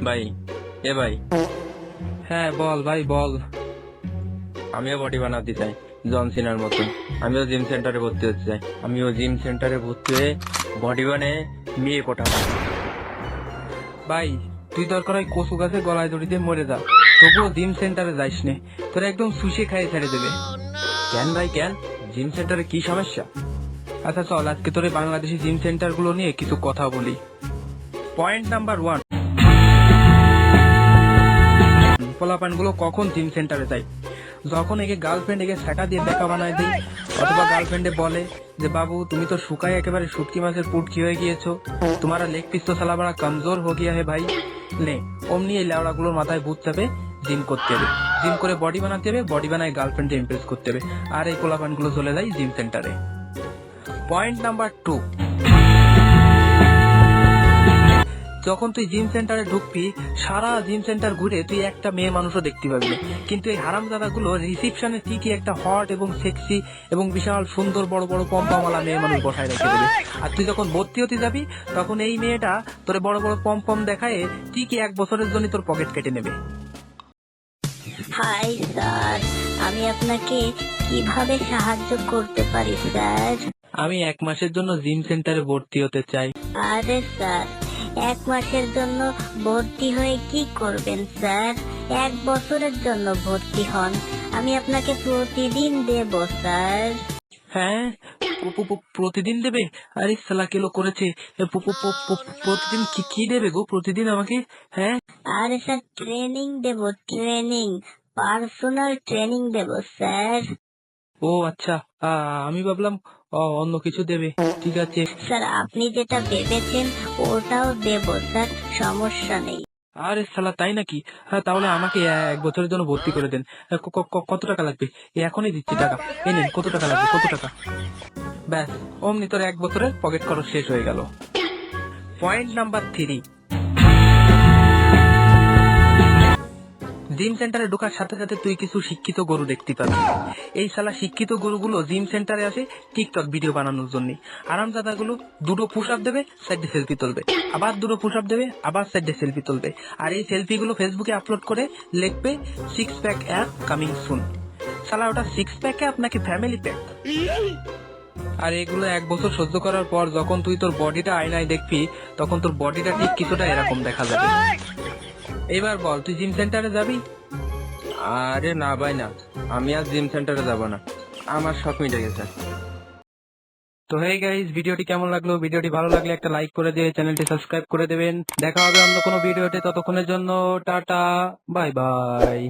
ভাই, এ ভাই, হ্যাঁ বল ভাই বল। আমিও বডি বানাতে চাই জন সিনার মতন। আমিও জিম সেন্টারে ভর্তি হতে চাই। আমিও জিম সেন্টারে ভর্তি হয়ে বডি বানিয়ে মেয়ে পটাবো। ভাই তুই দরকার হয় কচু গাছে গলায় দড়ি দিয়ে মরে যা, তবুও জিম সেন্টারে যাইস নে, তোরা একদম শুষে খাইয়ে ছেড়ে দেবে। কেন ভাই কেন? জিম সেন্টারে কি সমস্যা? আচ্ছা চল আজকে তোর এই বাংলাদেশি জিম সেন্টার গুলো নিয়ে কিছু কথা বলি। পয়েন্ট নাম্বার 1, পোলাপান গুলো কখন জিম সেন্টারে যায়? যখন একে গার্লফ্রেন্ড একে সেটা দিয়ে দেখা বানায় দেয়, অথবা গার্লফ্রেন্ডে বলে যে বাবু তুমি তো শুকায় একেবারে শুটকি মাছের পুটকি হয়ে গিয়েছো, তোমারা লেগ পিস তো সালা বড়া কমজোর হো গিয়া হে ভাই। নে অমনি এই লেওড়া গুলোর মাথায় ভূত চাপে জিম করতে হবে, জিম করে বডি বানাতে হবে, বডি বানায় গার্লফ্রেন্ডে ইমপ্রেস করতে হবে, আর এই পোলাপান গুলো চলে যায় জিম সেন্টারে। পয়েন্ট নাম্বার 2, যখন তুই জিম সেন্টারে ঢুকবি, সারা জিম সেন্টার ঘুরে তুই একটা মেয়ে মানুষও দেখতে পাবি না, কিন্তু এই হারামজাদা গুলো রিসিপশনে ঠিকই একটা হট এবং সেক্সি এবং বিশাল সুন্দর বড় বড় পম্পমওয়ালা মেয়ে মানুষ বসায় রেখে দেবে। আর তুই যখন ভর্তি হতে যাবি, তখন এই মেয়েটা তোর বড় বড় পম্পম দেখায় ঠিকই 1 বছরের জন্য তোর পকেট কেটে নেবে। হাই স্যার, আমি আপনাকে কিভাবে সাহায্য করতে পারি স্যার? আমি 1 মাসের জন্য জিম সেন্টারে ভর্তি হতে চাই। আরে স্যার, 1 মাসের জন্য ভর্তি হয়ে কি করবেন স্যার? 1 বছরের জন্য ভর্তি হন, আমি আপনাকে প্রতিদিন দেব স্যার। হ্যাঁ, প্রতিদিন দেবে? আরে সালা কেলো করেছে, প্রতিদিন কি কি দেবে গো প্রতিদিন আমাকে? হ্যাঁ আরে স্যার ট্রেনিং দেব, ট্রেনিং, পার্সোনাল ট্রেনিং দেব স্যার। ও আচ্ছা, আমি ভাবলাম অন্য কিছু দেবে। ঠিক আছে। স্যার আপনি যেটা ভেবেছেন ওটাও দেব স্যার, সমস্যা নেই। আরে শালা তাই নাকি? হ্যাঁ তাহলে আমাকে 1 বছরের জন্য ভর্তি করে দেন। কত টাকা লাগবে? এখনই দিচ্ছি টাকা। এই নিন, কত টাকা লাগবে? কত টাকা? ব্যাস, অমনি তোর 1 বছরের পকেট খরচ শেষ হয়ে গেল। পয়েন্ট নাম্বার 3, জিম সেন্টারে ঢোকার সাথে সাথে তুই কিছু শিক্ষিত গরু দেখতে পাবি। এই শালা শিক্ষিত গরুগুলো জিম সেন্টারে আসে টিকটক ভিডিও বানানোর জন্য। আরামজাদা গুলো দুটো পুশ আপ দেবে, সাইডে সেলফি তুলবে, আবার দুটো পুশ আপ দেবে, আবার সাইডে সেলফি তুলবে, আর এই সেলফি গুলো ফেসবুকে আপলোড করে লিখবে 6 প্যাক অ্যাপ কামিং সুন। শালা ওটা 6 প্যাক অ্যাপ নাকি ফ্যামিলি প্যাক? আর এগুলো 1 বছর সহ্য করার পর যখন তুই তোর বডিটা আয়নায় দেখবি, তখন তোর বডিটা ঠিক কিছুটা এরকম দেখা যাবে। এবার বল, তুই জিম সেন্টারে যাবি? আরে না ভাই না, আমি আর জিম সেন্টারে যাব না, আমার শখ মিটে গেছে। তো হেই গাইস, ভিডিওটি কেমন লাগলো? ভিডিওটি ভালো লাগলে একটা লাইক করে দিয়ে চ্যানেলটি সাবস্ক্রাইব করে দেবেন। দেখা হবে অন্য কোনো ভিডিওতে, ততক্ষণের জন্য টাটা, বাই বাই।